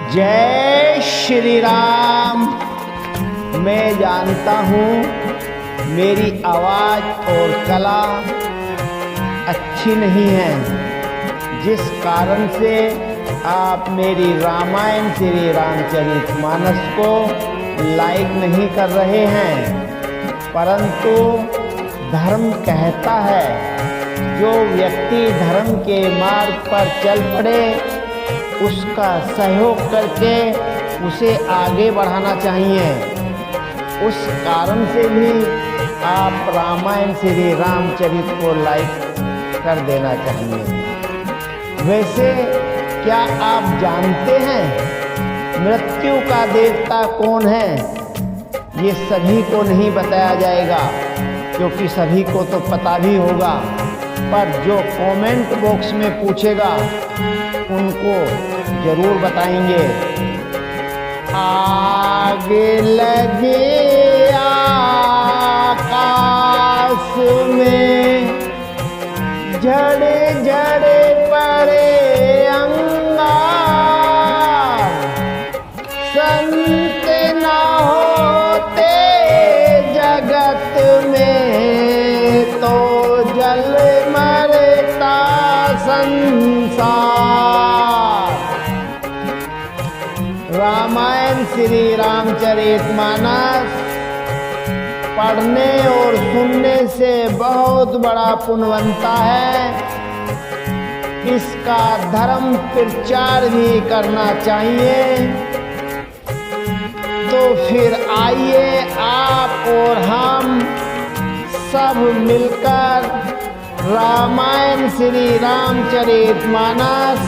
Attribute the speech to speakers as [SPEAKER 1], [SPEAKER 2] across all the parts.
[SPEAKER 1] जय श्री राम। मैं जानता हूँ मेरी आवाज़ और कला अच्छी नहीं है, जिस कारण से आप मेरी रामायण श्री रामचरितमानस को लाइक नहीं कर रहे हैं। परंतु धर्म कहता है जो व्यक्ति धर्म के मार्ग पर चल पड़े उसका सहयोग करके उसे आगे बढ़ाना चाहिए। उस कारण से भी आप रामायण श्री रामचरित को लाइक कर देना चाहिए। वैसे क्या आप जानते हैं मृत्यु का देवता कौन है? ये सभी को नहीं बताया जाएगा क्योंकि सभी को तो पता भी होगा, पर जो कमेंट बॉक्स में पूछेगा उनको जरूर बताएंगे। आग लगे आकाश में, झड़े झड़े पड़े अंगार, संत ना होते जगत में तो जल मरता संसार। रामायण श्री रामचरितमानस पढ़ने और सुनने से बहुत बड़ा पुण्य बनता है। इसका धर्म प्रचार भी करना चाहिए। तो फिर आइए आप और हम सब मिलकर रामायण श्री रामचरितमानस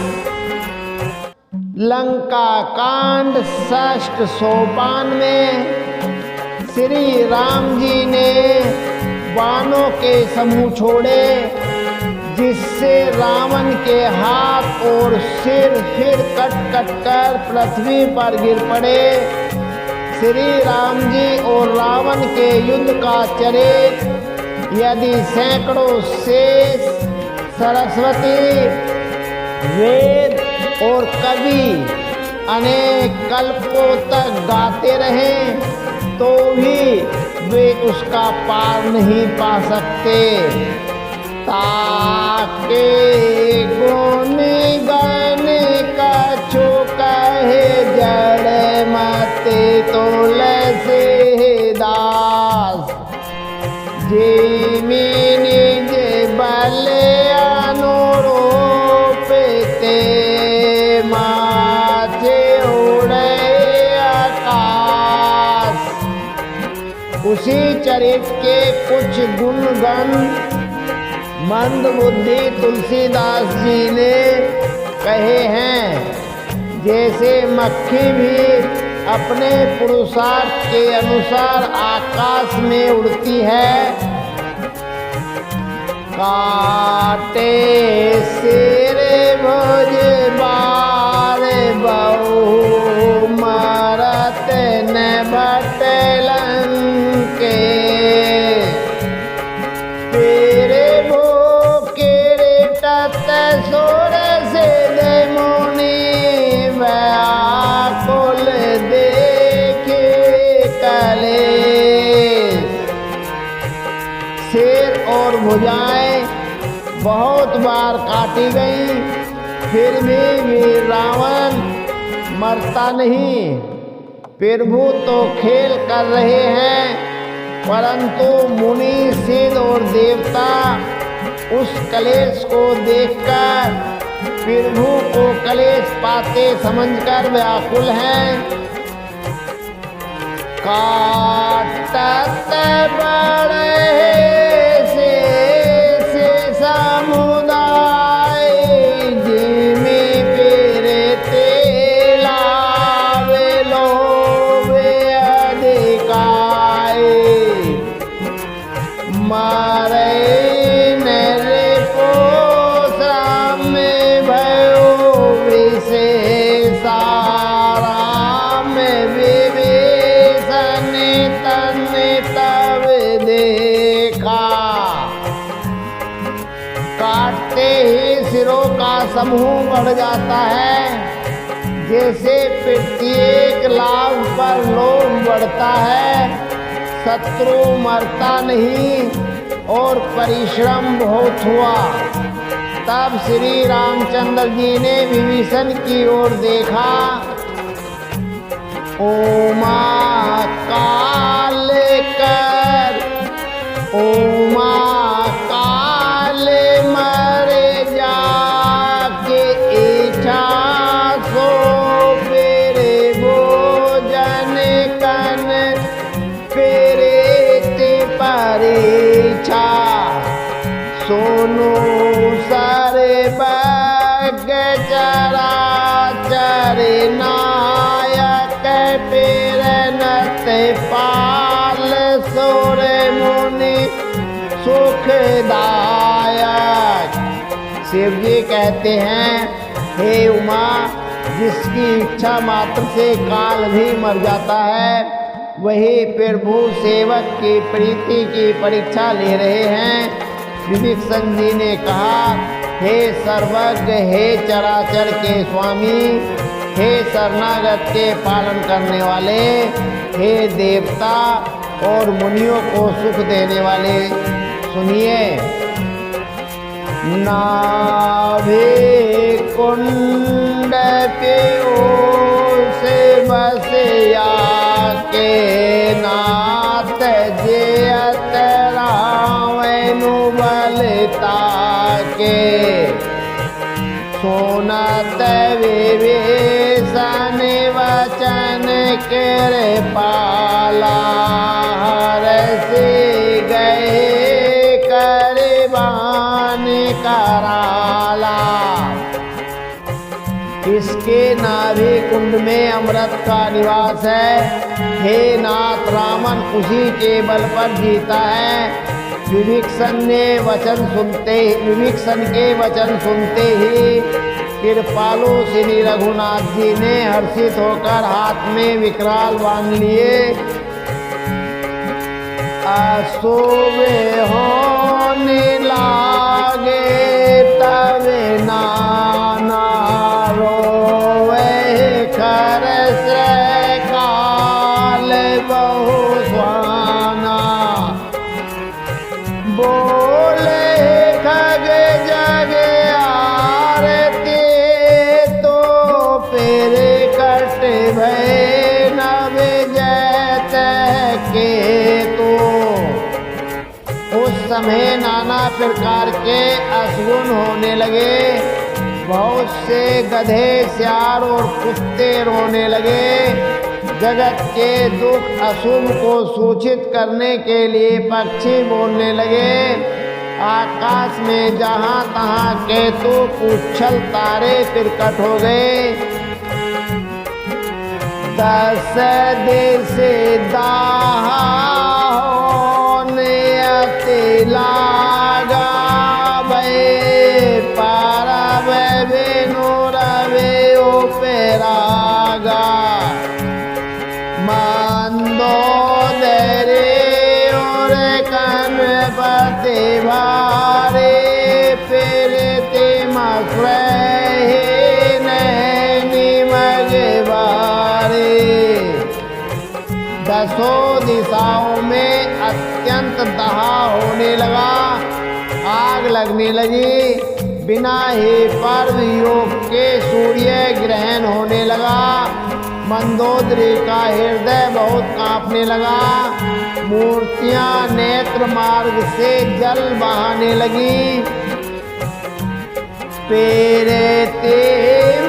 [SPEAKER 1] लंका कांड 6 सोपान में श्री राम जी ने बाणों के समूह छोड़े, जिससे रावण के हाथ और सिर फिर कट कट कर पृथ्वी पर गिर पड़े। श्री राम जी और रावण के युद्ध का चरित्र यदि सैकड़ों शेष, सरस्वती, वेद और कवि अनेक कल्पों तक गाते रहें तो भी वे उसका पार नहीं पा सकते। ताके गुण गान का चोका है जड़ मते तोले से दास, जे मीनी जे बले अनुरूपते माथे उड़े आकाश। उसी चरित्र के कुछ गुणगण मंद बुद्धि तुलसीदास जी ने कहे हैं। जैसे मक्खी भी अपने पुरुषार्थ के अनुसार आकाश में उड़ती है, काटे सिर भुज बार बहु मारत न भटलन के, तेरे भूखे तत सोर से दे मुनि व्याकुल देखे कले। सिर और भुजाएं बहुत बार काटी गई, फिर भी रावण मरता नहीं। प्रभु तो खेल कर रहे हैं, परंतु मुनि, सिद्ध और देवता उस कलेश को देखकर प्रभु को कलेश पाते समझकर व्याकुल हैं। काटत बड़े से समुदाय, जिमे पेरते लावे लोवे अधिकाय, मारे नरे पोषम भयो विशेषा, राम विभीषण तन तब देखा। काटते ही सिरों का समूह बढ़ जाता है, जैसे प्रत्येक लाभ पर लोभ बढ़ता है, शत्रु मरता नहीं और परिश्रम बहुत हुआ। तब श्री रामचंद्र जी ने विभीषण की ओर देखा। उमा काल कर, उमा काल मरे जाके इच्छा सो पेरे भोजन कन पेरे ते परीक्षा सोनो सारे बग चरा चरे नायक पेरनत पाल सोरे मुनि सुखदायक। शिव जी कहते हैं, हे उमा, जिसकी इच्छा मात्र से काल भी मर जाता है, वही प्रभु सेवक की प्रीति की परीक्षा ले रहे हैं। विभीषण जी ने कहा, हे सर्वज्ञ, हे चराचर के स्वामी, हे शरणागत के पालन करने वाले, हे देवता और मुनियों को सुख देने वाले, सुनिए। नाभि कुंड के ओर से बसिया के नाथ जेयत रावनु बलता के सोनत विभीषण वचन के पाला हरसि गए करबान कराला। इसके नाभि कुंड में अमृत का निवास है। हे नाथ, रावण उसी के बल पर जीता है। विभीषण के वचन सुनते ही कृपालु श्री रघुनाथ जी ने हर्षित होकर हाथ में विकराल बांध लिए। अशुभ होने लागे तब नाना रोवे खरस काल बहु स्वाना। बोले खग जग आरती तो फिर कट भय नव जैत के तो। उस समय नाना प्रकार के अशुभ होने लगे। बहुत से गधे, सियार और कुत्ते रोने लगे। जगत के दुख अशुभ को सूचित करने के लिए पक्षी बोलने लगे। आकाश में जहाँ तहाँ केतु उछल तारे प्रकट हो गए। 10 दिस दाहा होने अति लागा भय पारब बिनु रवे उपरागा। मंदोदरी और कनपति भारे फिरति मस्वही नैनी मगवारे। 10 दिशाओं में अत्यंत दहा होने लगा, आग लगने लगी। बिना ही पर्व योग के सूर्य ग्रहण होने लगा। मंदोदरी का हृदय बहुत कांपने लगा। मूर्तियां नेत्र मार्ग से जल बहाने लगी। पेरते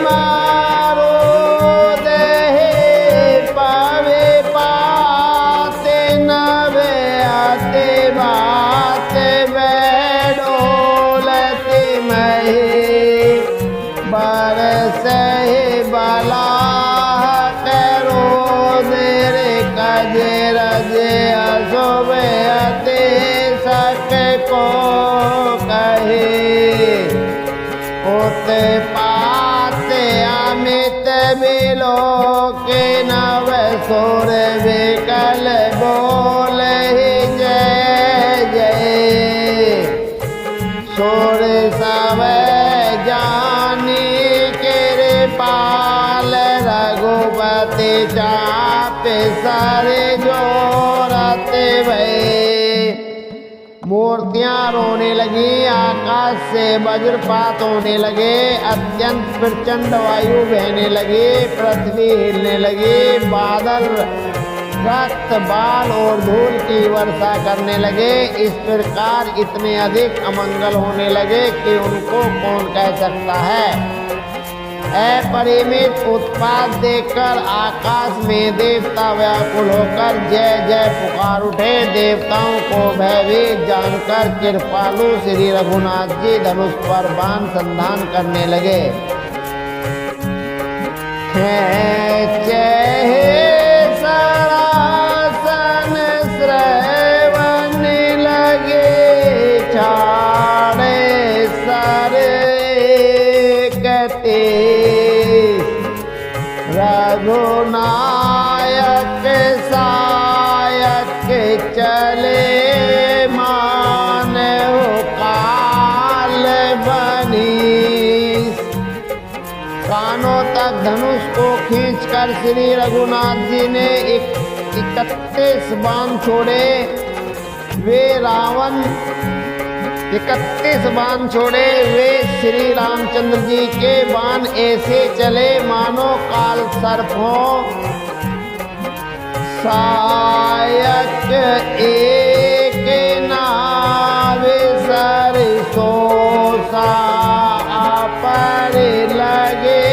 [SPEAKER 1] मारो देहे पावे पाते नवे आते बाते बैडोलते महे बरस बला अशुभ अति सक को कहे। उत्पात अमित बिलो के नव सुर विकल बोल जय जय। सुर सब जानी कृपाल हाथे चापे सारे जोरते भये। मूर्तियां रोने लगी, आकाश से वज्रपात होने लगे, अत्यंत प्रचंड वायु बहने लगी, पृथ्वी हिलने लगी, बादल रक्त बाल और धूल की वर्षा करने लगे। इस प्रकार इतने अधिक अमंगल होने लगे कि उनको कौन कह सकता है। अपरिमित उत्पात देखकर आकाश में देवता व्याकुल होकर जय जय पुकार उठे। देवताओं को भयभीत जानकर कृपालु श्री रघुनाथ जी धनुष पर बाण संधान करने लगे। सरासन श्रवण लगे, छाड़े सर कहते रघुनायक सायक चले, मानव काल बनी। कानों तक धनुष को खींचकर श्री रघुनाथ जी ने 31 बाण छोड़े। वे 31 बाण छोड़े। वे श्री रामचंद्र जी के बाण ऐसे चले मानो काल सर्प हो। सायक एक नाव सरसो सा, पर लगे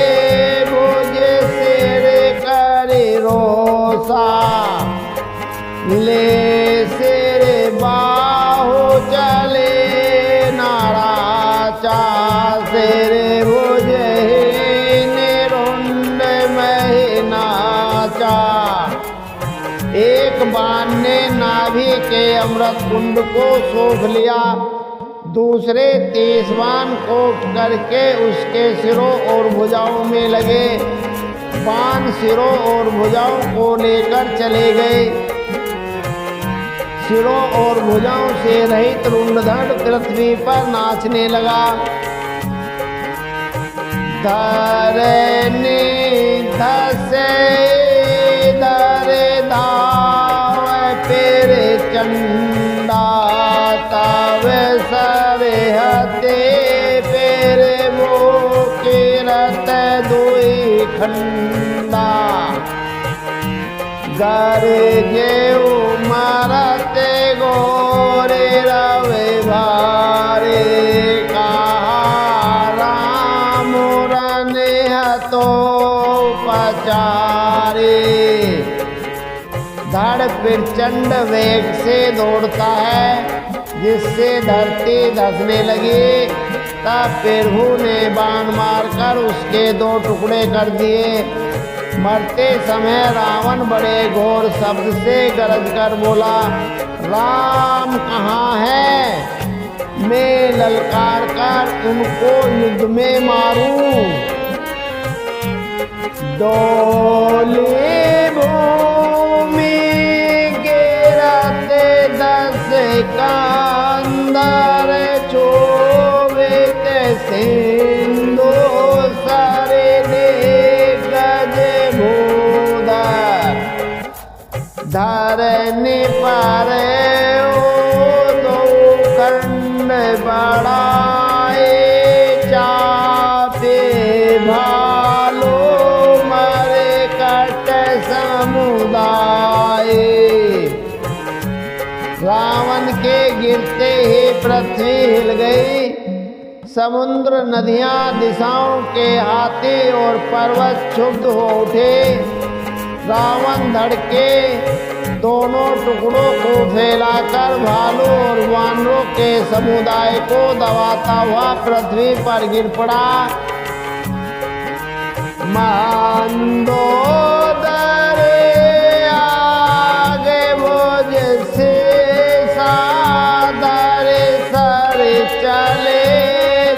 [SPEAKER 1] भुज सिर कर रोसा। ले सिर बाहु चले सिर भुज निरुंड महीनाचा। एक बाण ने नाभि के अमृत कुंड को सोख लिया, दूसरे 30 बाण को करके उसके सिरों और भुजाओं में लगे। बाण सिरों और भुजाओं को लेकर चले गए। सिरों और भुजाओं से रहित रुंडधड़ पृथ्वी पर नाचने लगा। धरनी धसे धर धाव फिर चंडा, तब सरे हते फिर वो किरत दुई खंडा। गरजे मरते गोरे रवे भारे, कहा राम रने हतो पचारे। धड़ प्रचंड वेग से दौड़ता है, जिससे धरती धसने लगी। तब प्रभु ने बाण मारकर उसके 2 टुकड़े कर दिए। मरते समय रावण बड़े घोर शब्द से गरज कर बोला, राम कहाँ है? मैं ललकार कर उनको युद्ध में मारूं। डोली भूमि गिरते 10 कंदर, चोवित सिंधु सरे गज भूधर। धरनी पर दो खंड बढ़ाए, चापे भालो मरे कट समुदाय। रावण के गिरते ही पृथ्वी हिल गई। समुद्र, नदियां, दिशाओं के हाथी और पर्वत क्षुब्ध हो उठे। रावण धड़के दोनों टुकड़ों को फैलाकर भालू और वानरों के समुदाय को दबाता हुआ पृथ्वी पर गिर पड़ा। मंदोदरी आगे भुज से सादर सर चले,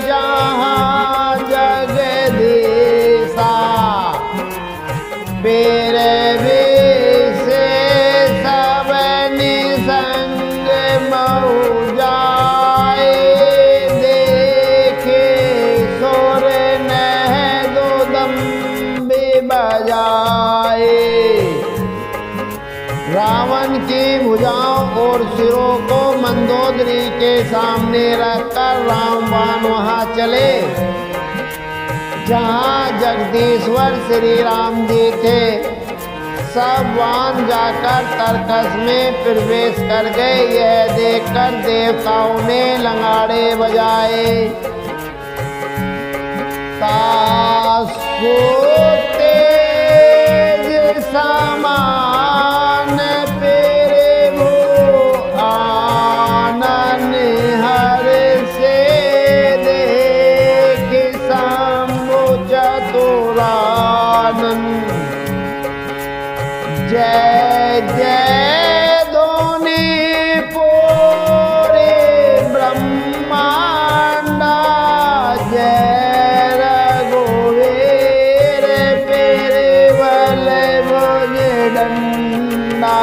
[SPEAKER 1] जहाँ जगदीशा। पेरवी से सब निसंग मऊ जाए, देखे सुर नह दो दम्बे बजाए। रावण की भुजाओं और सिरों को मंदोदरी के सामने रखकर रामबाण वहां चले जहां जगदीश्वर श्री राम जी थे। सब वान जाकर तरकस में प्रवेश कर गए। यह देखकर देवताओं ने लंगाड़े बजाए। तासो तेज समान पेरे वो आनन हर से देख शंभु चतुरानन। जय जय ध्वनि पूरे ब्रह्मांडा। जय रघुवीर पेरे बल भुज डंडा।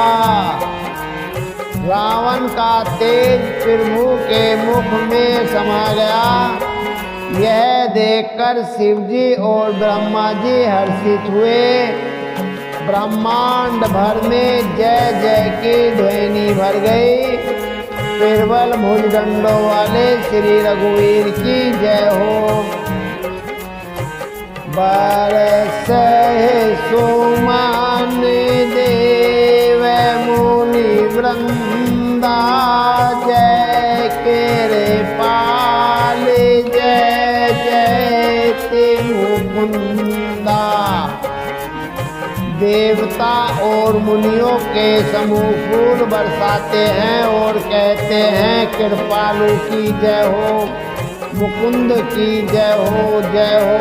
[SPEAKER 1] रावण का तेज प्रभु के मुख में समा गया। यह देखकर शिवजी और ब्रह्मा जी हर्षित हुए। ब्रह्मांड भर में जय जय की ध्वनि भर गई। प्रबल भुजदंडों वाले श्री रघुवीर की जय हो। बरस सुमन देव मुनि वृंदा। जय केरे पाल जय जय ते मुकुंदा। देवता और मुनियों के समूह फूल बरसाते हैं और कहते हैं कृपालु की जय हो, मुकुंद की जय हो, जय हो।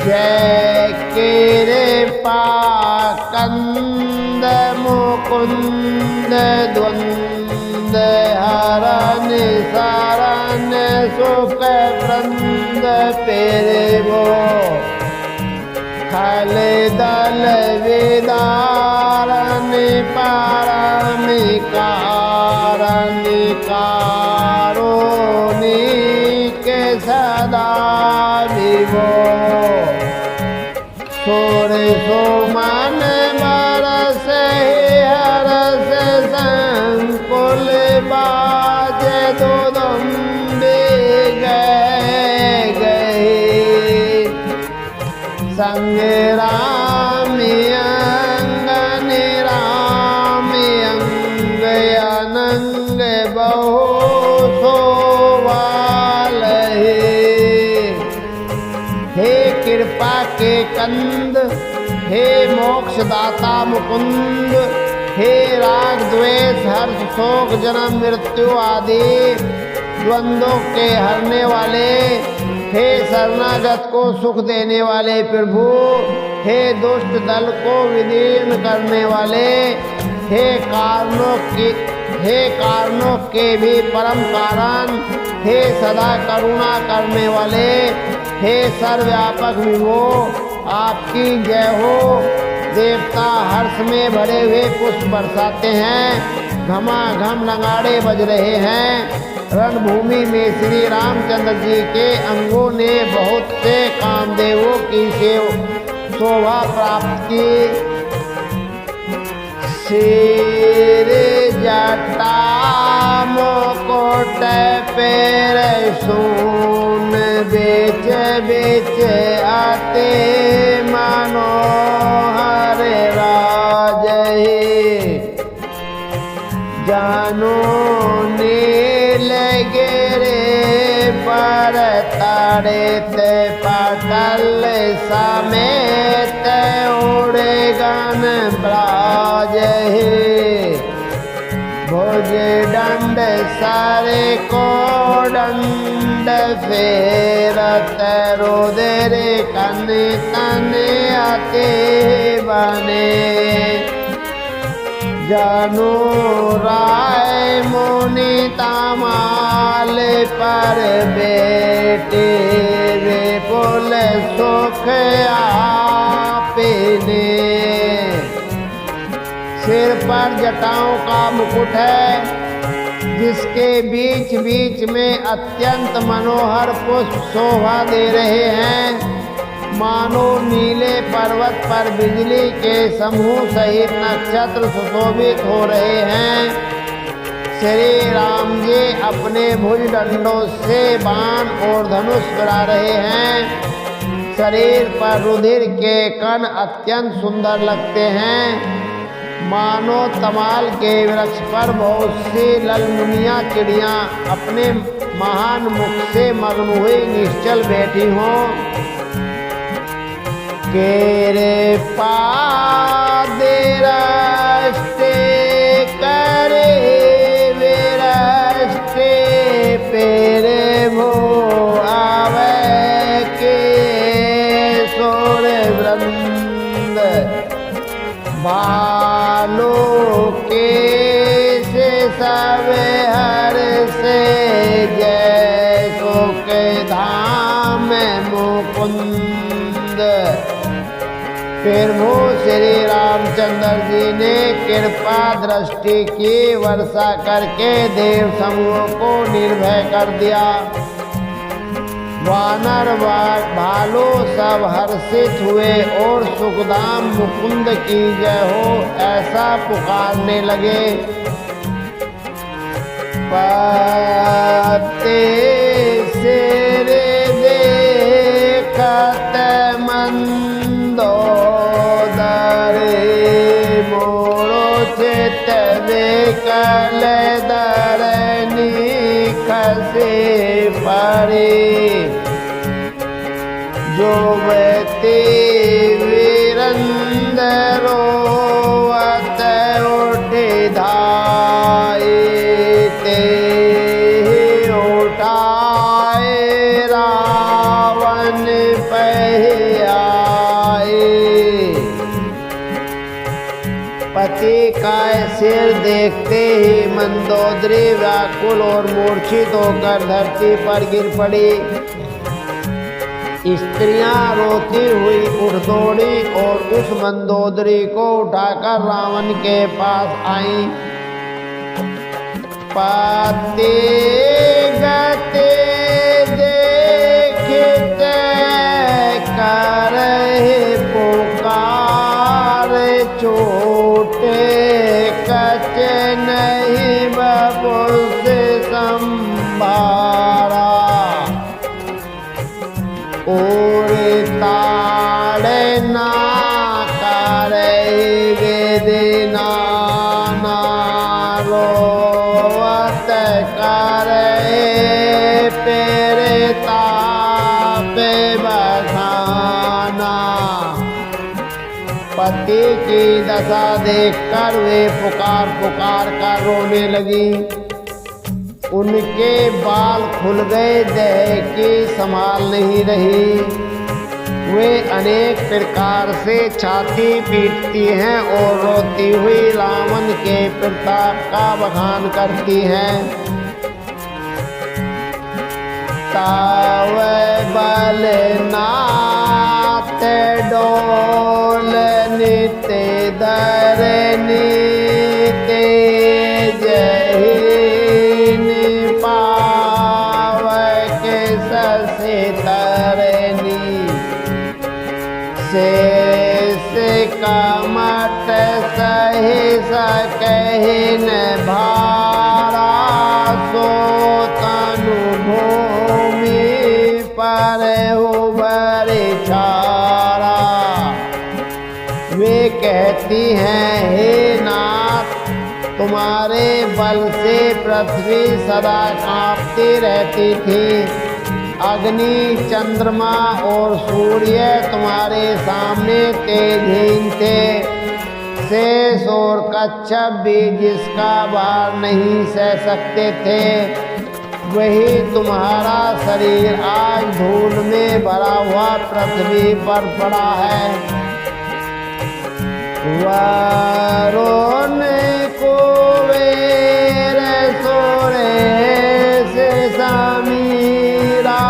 [SPEAKER 1] जय केरे पाकंद मुकुंद द्वंद हरन सारन सुख वृंद पेरे वो। खल दल विदारन पारमिकारण कारुणिक सदा विभो। सुर सुमन बरस हरस संकुल बाज दुदुम्बे गए गए। संग राम अंगन राम अंग अनंग बहु सोवाल हे कृपा के कंद, हे मोक्षदाता मुकुंद, हे राग द्वेष हर्ष शोक जन्म मृत्यु आदि द्वंद्वों के हरने वाले, हे शरणागत को सुख देने वाले प्रभु, हे दुष्ट दल को विदीर्ण करने वाले, हे कारणों के भी परम कारण, हे सदा करुणा करने वाले, हे सर्वव्यापक विभो, आपकी जय हो। देवता हर्ष में भरे हुए पुष्प बरसाते हैं, घमाघम नगाड़े बज रहे हैं। रणभूमि में श्री रामचंद्र जी के अंगों ने बहुत से कामदेवों की शोभा प्राप्त की। सिर जटा मुकुट पैर सोन बेच बेच आते मनोहर राज जानो नील गिरे पर ताड़ित पटल समेत उड़े गण ब्राज भुज दंड सारे को दंड फेरत रुधिर कन तन आते बने जानो राय मुनि तमाल पर बेटे रे पुल सुख आपने। सिर पर जटाओं का मुकुट है, जिसके बीच बीच में अत्यंत मनोहर पुष्प शोभा दे रहे हैं। मानो नीले पर्वत पर बिजली के समूह सहित नक्षत्र सुशोभित हो रहे हैं। श्री राम जी अपने भुजदंडों से बाण और धनुष गिरा रहे हैं। शरीर पर रुधिर के कण अत्यंत सुंदर लगते हैं। मानो तमाल के वृक्ष पर बहुत सी ललमुनिया चिड़ियाँ अपने महान मुख से मग्न हुई निश्चल बैठी हों। केरे पादे रास्ते करे विरस्ते पेरे भो आवे के सोरे वृंद भालो के से सब हर से जैसो के धाम मुकुंद। फिर वो श्री रामचंद्र जी ने कृपा दृष्टि की वर्षा करके देव समूह को निर्भय कर दिया। वानर भालू सब हर्षित हुए और सुखधाम मुकुंद की जय हो ऐसा पुकारने लगे। पते सिर देखत मंदोदर मोरो चित विकल धरनी खसे परे। जो व्यक्ति वीरंदर रोवत उठे धाये ते उठाए रावण पे आए। पति का सिर देखते ही मंदोदरी व्याकुल और मूर्छित होकर धरती पर गिर पड़ी। स्त्रियां रोती हुई उठ दौड़ी और उस मंदोदरी को उठाकर रावण के पास आई। पति गते देखित करहि पुकार छोटे कच नहीं बबु से संभारा। और ताड़े ना करे वेदना ना रोवत करे पेरे तापे बसाना। पति की दशा देखकर वे पुकार पुकार कर रोने लगी। उनके बाल खुल गए, देह की संभाल नहीं रही। वे अनेक प्रकार से छाती पीटती हैं और रोती हुई रावण के प्रताप का बखान करती हैं। ताव बल नाथ डोल नित धरनी तेज शेष कमट सही सकहिन भारा। सो तनु भूमि पर उबर छारा। वे कहती हैं, हे नाथ, तुम्हारे बल से पृथ्वी सदा कांपती रहती थी। अग्नि, चंद्रमा और सूर्य तुम्हारे सामने तेजहीन थे। शेष और कच्छप भी जिसका भार नहीं सह सकते थे, वही तुम्हारा शरीर आज धूल में भरा हुआ पृथ्वी पर पड़ा है। वरुण कुबेर सुरेश समीरा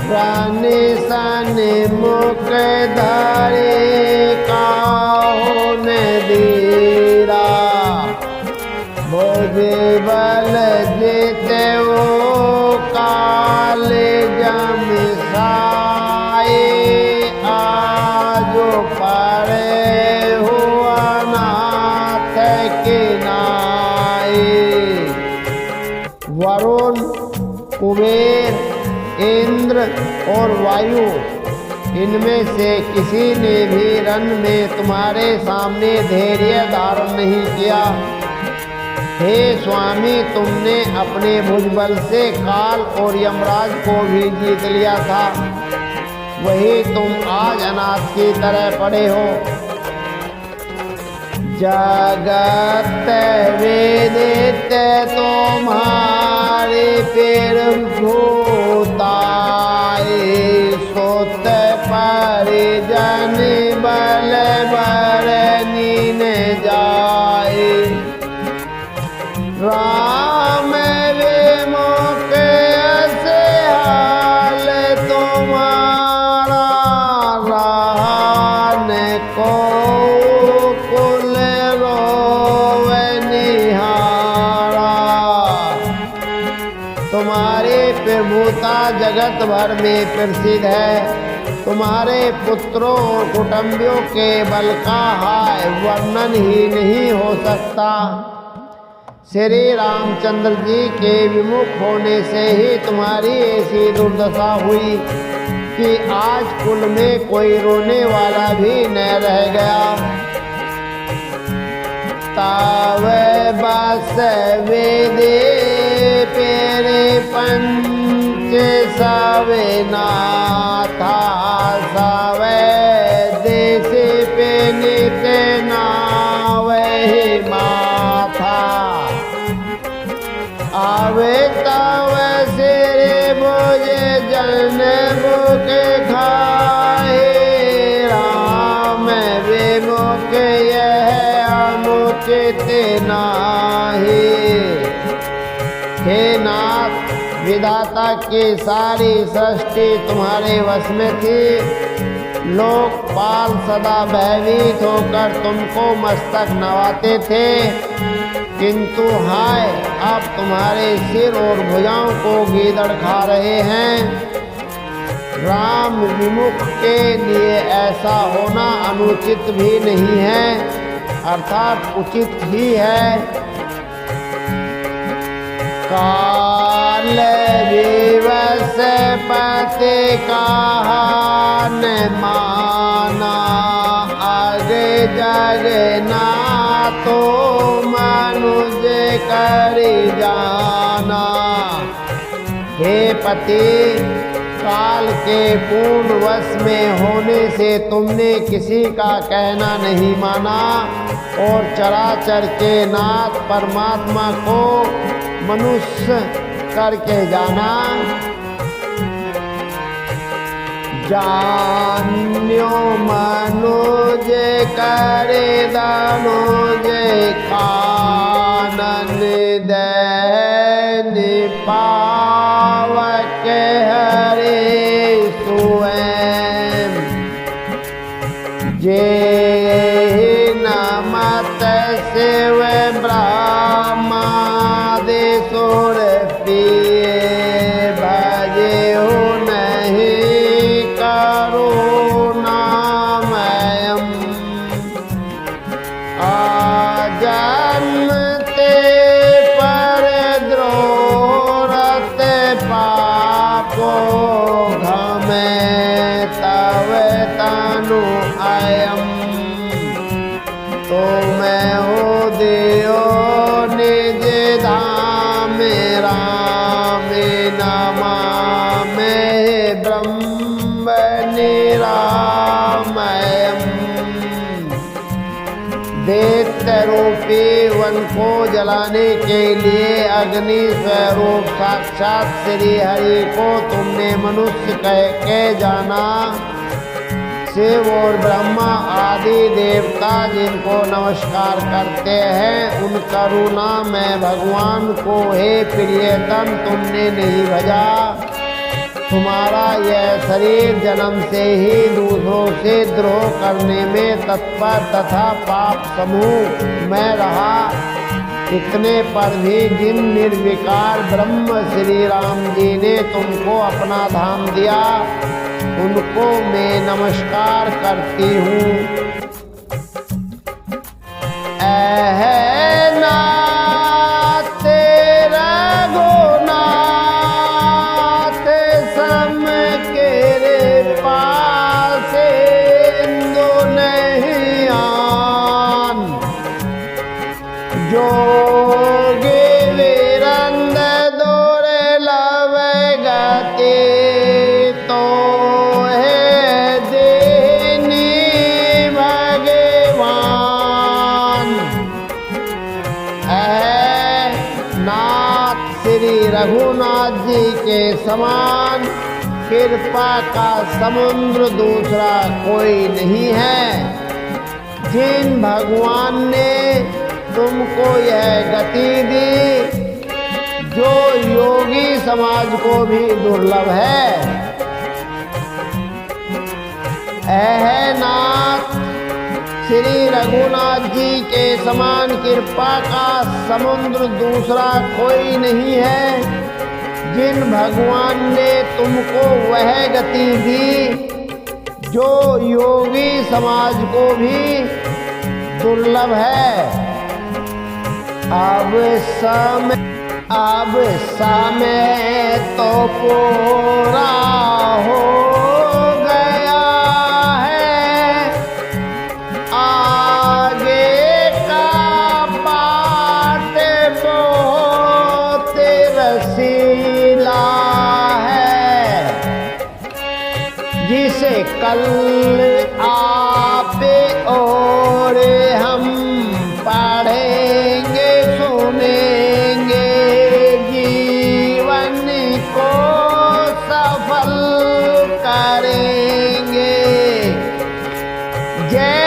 [SPEAKER 1] रन सन मुख धरे काहुन दीरा। भुज बल जिते वो काल जम साए आज और वायु, इनमें से किसी ने भी रण में तुम्हारे सामने धैर्य धारण नहीं किया। हे स्वामी, तुमने अपने भुजबल से काल और यमराज को भी जीत लिया था, वही तुम आज अनाथ की तरह पड़े हो। जगत वेदित तुम्हारे पैर भूताए, सोत परिजन बल बरनी न जाए। राम विमुख से हाल तुम्हारा, रहन को कुल रोवे निहारा। तुम्हारे प्रभुता जगत भर में प्रसिद्ध है, तुम्हारे पुत्रों और कुटुंबियों के बल का हाय वर्णन ही नहीं हो सकता। श्री रामचंद्र जी के विमुख होने से ही तुम्हारी ऐसी दुर्दशा हुई कि आज कुल में कोई रोने वाला भी न रह गया। तव बस वेदे पेरे पंच सवे नाथा, सवे देश पे नित नावे माथा। आवे तव सिरे बोझे जन मुख खाए, राम विमुख यह अनुचित नाहि। हे नाथ, विधाता की सारी सृष्टि तुम्हारे वश में थी। लोकपाल सदा भयभीत होकर तुमको मस्तक नवाते थे, किंतु हाय, अब तुम्हारे सिर और भुजाओं को गीदड़ खा रहे हैं। राम विमुख के लिए ऐसा होना अनुचित भी नहीं है, अर्थात उचित ही है। काल विवश पति कहा न माना, आगे जगना तो मनुष्य करी जाना। हे पति, काल के पूर्ण वश में होने से तुमने किसी का कहना नहीं माना और चराचर के नाथ परमात्मा को मनुष्य करके जाना। जान्यो मनुज करे दानुज कानन दैन पावक हरे स्वयं। जे नमत शिव ब्रह्मादिसुर प्रिय, भजे हो नहीं करुणामयम्। आजन्मते पर द्रोरत पापो, घमे तव तनु अयम्। तो मैं हो दियो निज धाम, राम नमामि ब्रह्म निरामयम्। दैत्य रूपी वन को जलाने के लिए अग्नि स्वरूप साक्षात श्री हरि को तुमने मनुष्य कह के जाना। शिव और ब्रह्मा आदि देवता जिनको नमस्कार करते हैं, उन करुणा में भगवान को हे प्रियतम तुमने नहीं भजा। तुम्हारा यह शरीर जन्म से ही दूसरों से द्रोह करने में तत्पर तथा पाप समूह में रहा। इतने पर भी जिन निर्विकार ब्रह्म श्री राम जी ने तुमको अपना धाम दिया, उनको मैं नमस्कार करती हूँ। नाथ रघुनाथ सम जी के समान कृपा का समुद्र दूसरा कोई नहीं है। जिन भगवान ने तुमको यह गति दी जो योगी समाज को भी दुर्लभ है। नाथ श्री रघुनाथ जी के समान कृपा का समुद्र दूसरा कोई नहीं है। जिन भगवान ने तुमको वह गति दी जो योगी समाज को भी दुर्लभ है। अब समय तो पूरा हो गया है, आगे का बाट बहुत रसीला है। जिसे कल आप और हम पढ़ेंगे सुनेंगे, जीवन को सफल करेंगे। जय